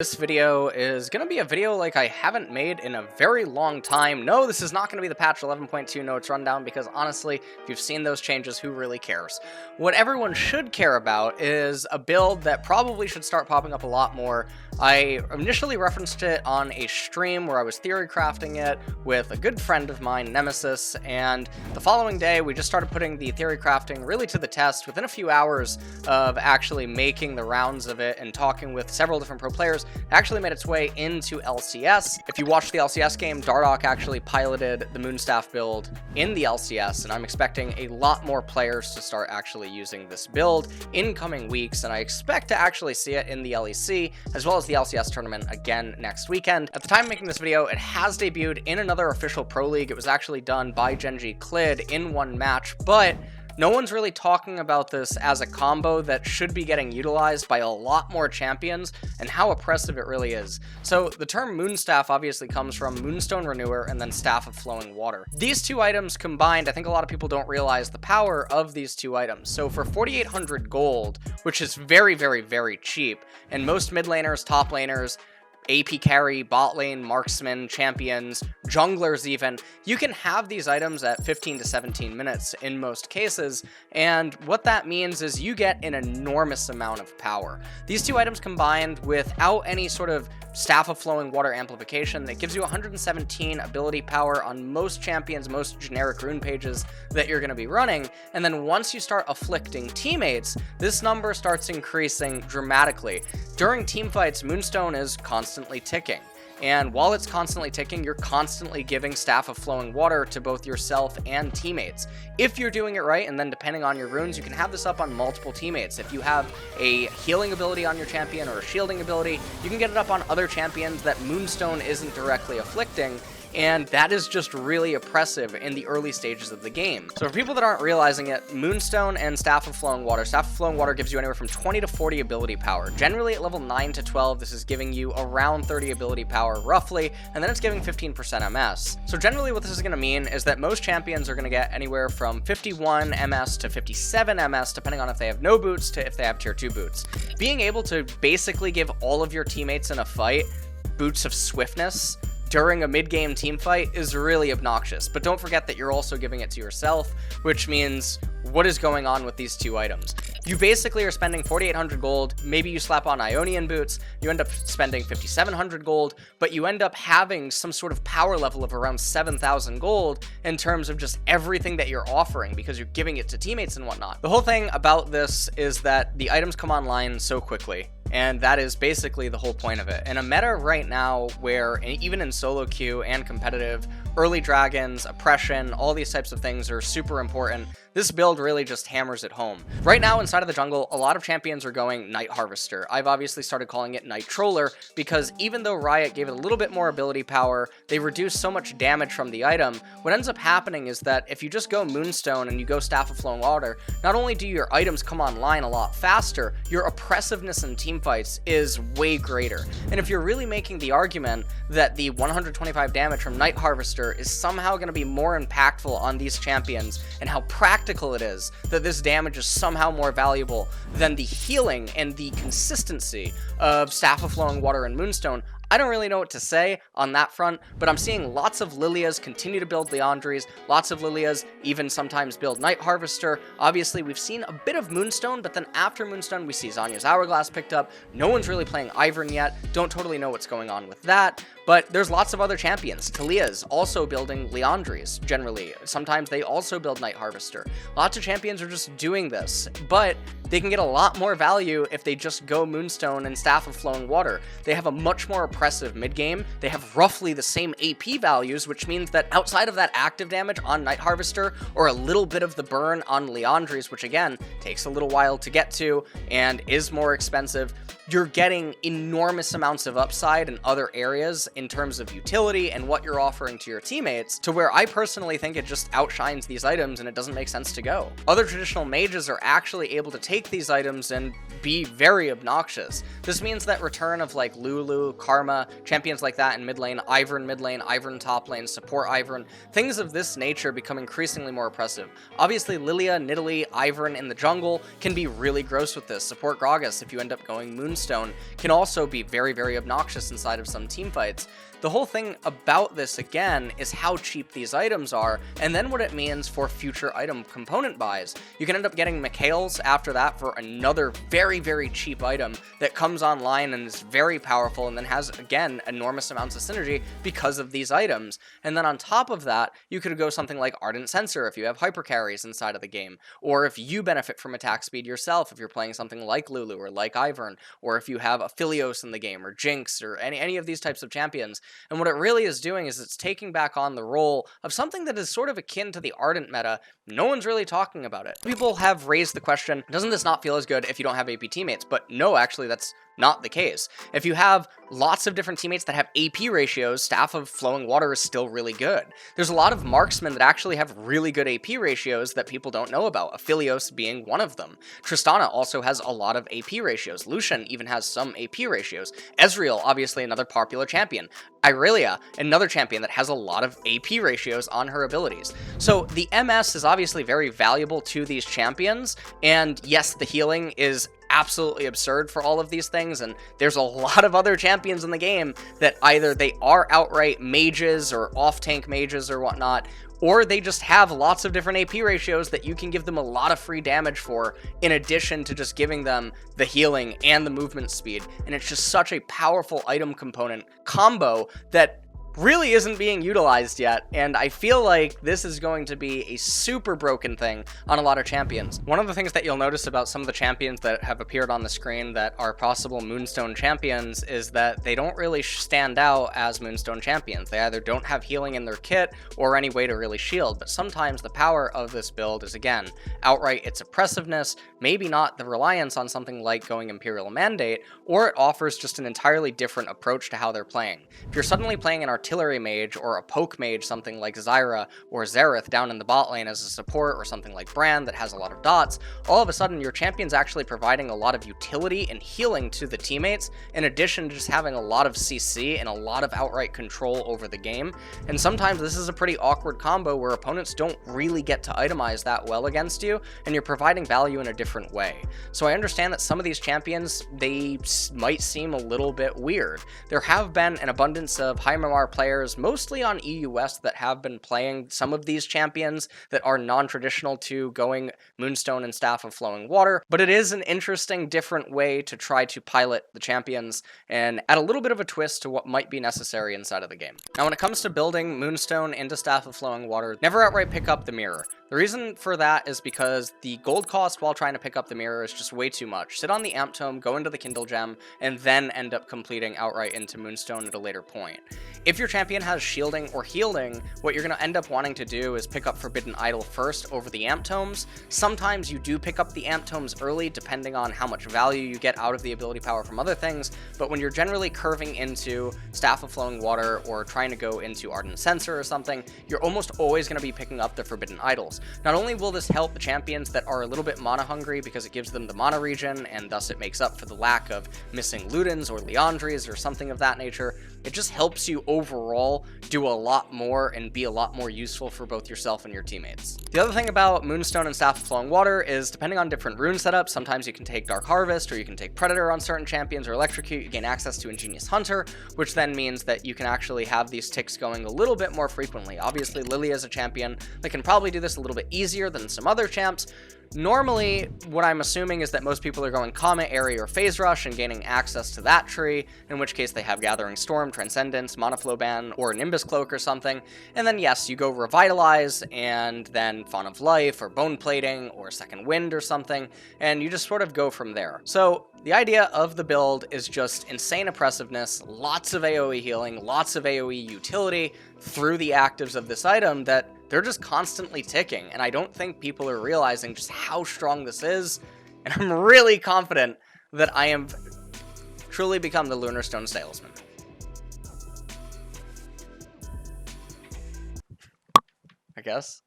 This video is going to be a video like I haven't made in a very long time. No, this is not going to be the patch 11.2 notes rundown because honestly, if you've seen those changes, who really cares? What everyone should care about is a build that probably should start popping up a lot more. I initially referenced it on a stream where I was theory crafting it with a good friend of mine, Nemesis, and the following day we just started putting the theory crafting really to the test. Within a few hours of actually making the rounds of it and talking with several different pro players, it actually made its way into LCS. If you watched the LCS game, Dardoch actually piloted the Moonstaff build in the LCS, and I'm expecting a lot more players to start actually using this build in coming weeks, and I expect to actually see it in the LEC, as well as the LCS tournament again next weekend. At the time of making this video, it has debuted in another official pro league. It was actually done by Genji Clid in one match, but no one's really talking about this as a combo that should be getting utilized by a lot more champions and how oppressive it really is. So the term Moonstaff obviously comes from Moonstone Renewer and then Staff of Flowing Water. These two items combined, I think a lot of people don't realize the power of these two items. So for 4,800 gold, which is very, very, very cheap, and most mid laners, top laners, AP carry, bot lane, marksman, champions, junglers even, you can have these items at 15 to 17 minutes in most cases, and what that means is you get an enormous amount of power. These two items combined without any sort of Staff of Flowing Water amplification, that gives you 117 ability power on most champions, most generic rune pages that you're going to be running, and then once you start afflicting teammates, this number starts increasing dramatically. During teamfights, Moonstone is constantly ticking. And while it's constantly ticking, you're constantly giving Staff of Flowing Water to both yourself and teammates. If you're doing it right, and then depending on your runes, you can have this up on multiple teammates. If you have a healing ability on your champion or a shielding ability, you can get it up on other champions that Moonstone isn't directly afflicting. And that is just really oppressive in the early stages of the game. So for people that aren't realizing it, Moonstone and Staff of Flowing Water. Staff of Flowing Water gives you anywhere from 20 to 40 ability power. Generally at level 9 to 12, this is giving you around 30 ability power roughly, and then it's giving 15% MS. So generally what this is going to mean is that most champions are going to get anywhere from 51 MS to 57 MS, depending on if they have no boots to if they have tier 2 boots. Being able to basically give all of your teammates in a fight boots of swiftness during a mid-game team fight is really obnoxious, but don't forget that you're also giving it to yourself, which means what is going on with these two items? You basically are spending 4,800 gold, maybe you slap on Ionian boots, you end up spending 5,700 gold, but you end up having some sort of power level of around 7,000 gold in terms of just everything that you're offering because you're giving it to teammates and whatnot. The whole thing about this is that the items come online so quickly, and that is basically the whole point of it. In a meta right now where even in solo queue and competitive, early dragons, oppression, all these types of things are super important, this build really just hammers it home. Right now inside of the jungle, a lot of champions are going Night Harvester. I've obviously started calling it Night Troller because even though Riot gave it a little bit more ability power, they reduced so much damage from the item. What ends up happening is that if you just go Moonstone and you go Staff of Flowing Water, not only do your items come online a lot faster, your oppressiveness in team fights is way greater. And if you're really making the argument that the 125 damage from Night Harvester is somehow going to be more impactful on these champions and how practical it is that this damage is somehow more valuable than the healing and the consistency of Staff of Flowing Water and Moonstone, I don't really know what to say on that front, but I'm seeing lots of Lilias continue to build Liandry's, lots of Lilias even sometimes build Night Harvester. Obviously, we've seen a bit of Moonstone, but then after Moonstone, we see Zanya's Hourglass picked up. No one's really playing Ivern yet. Don't totally know what's going on with that, but there's lots of other champions. Talia's also building Liandry's, generally. Sometimes they also build Night Harvester. Lots of champions are just doing this, but they can get a lot more value if they just go Moonstone and Staff of Flowing Water. They have a much more oppressive mid-game. They have roughly the same AP values, which means that outside of that active damage on Night Harvester, or a little bit of the burn on Liandry's, which again, takes a little while to get to and is more expensive, you're getting enormous amounts of upside in other areas in terms of utility and what you're offering to your teammates, to where I personally think it just outshines these items and it doesn't make sense to go. Other traditional mages are actually able to take these items and be very obnoxious. This means that return of like Lulu, Karma, champions like that in mid lane, Ivern top lane, support Ivern, things of this nature become increasingly more oppressive. Obviously Lilia, Nidalee, Ivern in the jungle can be really gross with this. Support Gragas if you end up going Moonstone Groomstone can also be very, very obnoxious inside of some team fights. The whole thing about this, again, is how cheap these items are, and then what it means for future item component buys. You can end up getting Mikhail's after that for another very, very cheap item that comes online and is very powerful, and then has, again, enormous amounts of synergy because of these items. And then on top of that, you could go something like Ardent Sensor if you have hyper carries inside of the game, or if you benefit from attack speed yourself, if you're playing something like Lulu or like Ivern, or if you have Aphelios in the game, or Jinx, or any of these types of champions. And what it really is doing is it's taking back on the role of something that is sort of akin to the Ardent meta. No one's really talking about it. People have raised the question, doesn't this not feel as good if you don't have AP teammates? But no, actually, that's not the case. If you have lots of different teammates that have AP ratios, Staff of Flowing Water is still really good. There's a lot of marksmen that actually have really good AP ratios that people don't know about, Aphelios being one of them. Tristana also has a lot of AP ratios. Lucian even has some AP ratios. Ezreal, obviously another popular champion. Irelia, another champion that has a lot of AP ratios on her abilities. So the MS is obviously very valuable to these champions, and yes, the healing is absolutely absurd for all of these things, and there's a lot of other champions in the game that either they are outright mages or off-tank mages or whatnot, or they just have lots of different AP ratios that you can give them a lot of free damage for, in addition to just giving them the healing and the movement speed. And it's just such a powerful item component combo that really isn't being utilized yet, and I feel like this is going to be a super broken thing on a lot of champions. One of the things that you'll notice about some of the champions that have appeared on the screen that are possible Moonstone champions is that they don't really stand out as Moonstone champions. They either don't have healing in their kit or any way to really shield, but sometimes the power of this build is, again, outright its oppressiveness, maybe not the reliance on something like going Imperial Mandate, or it offers just an entirely different approach to how they're playing. If you're suddenly playing an artillery mage or a poke mage, something like Zyra or Xerath down in the bot lane as a support, or something like Brand that has a lot of dots, all of a sudden your champion's actually providing a lot of utility and healing to the teammates, in addition to just having a lot of CC and a lot of outright control over the game. And sometimes this is a pretty awkward combo where opponents don't really get to itemize that well against you, and you're providing value in a different way. So I understand that some of these champions, they might seem a little bit weird. There have been an abundance of high MMR players, mostly on EU West, that have been playing some of these champions that are non-traditional to going Moonstone and Staff of Flowing Water, but it is an interesting, different way to try to pilot the champions and add a little bit of a twist to what might be necessary inside of the game. Now, when it comes to building Moonstone into Staff of Flowing Water, never outright pick up the mirror. The reason for that is because the gold cost while trying to pick up the mirror is just way too much. Sit on the Amp Tome, go into the Kindle Gem, and then end up completing outright into Moonstone at a later point. If your champion has shielding or healing, what you're going to end up wanting to do is pick up Forbidden Idol first over the Amp Tomes. Sometimes you do pick up the Amp Tomes early, depending on how much value you get out of the ability power from other things, but when you're generally curving into Staff of Flowing Water or trying to go into Ardent Sensor or something, you're almost always going to be picking up the Forbidden Idols. Not only will this help the champions that are a little bit mana hungry because it gives them the mana regen, and thus it makes up for the lack of missing Ludens or Leandries or something of that nature, it just helps you overall do a lot more and be a lot more useful for both yourself and your teammates. The other thing about Moonstone and Staff of Flowing Water is, depending on different rune setups, sometimes you can take Dark Harvest or you can take Predator on certain champions, or Electrocute. You gain access to Ingenious Hunter, which then means that you can actually have these ticks going a little bit more frequently. Obviously, Lily is a champion that can probably do this a little bit easier than some other champs. Normally, what I'm assuming is that most people are going Comet, Airy, or Phase Rush and gaining access to that tree, in which case they have Gathering Storm, Transcendence, Monoflow Ban, or Nimbus Cloak or something. And then yes, you go Revitalize, and then Fawn of Life, or Bone Plating, or Second Wind or something, and you just sort of go from there. So the idea of the build is just insane oppressiveness, lots of AoE healing, lots of AoE utility through the actives of this item that they're just constantly ticking, and I don't think people are realizing just how strong this is, and I'm really confident that I am truly become the Lunarstone salesman. I guess.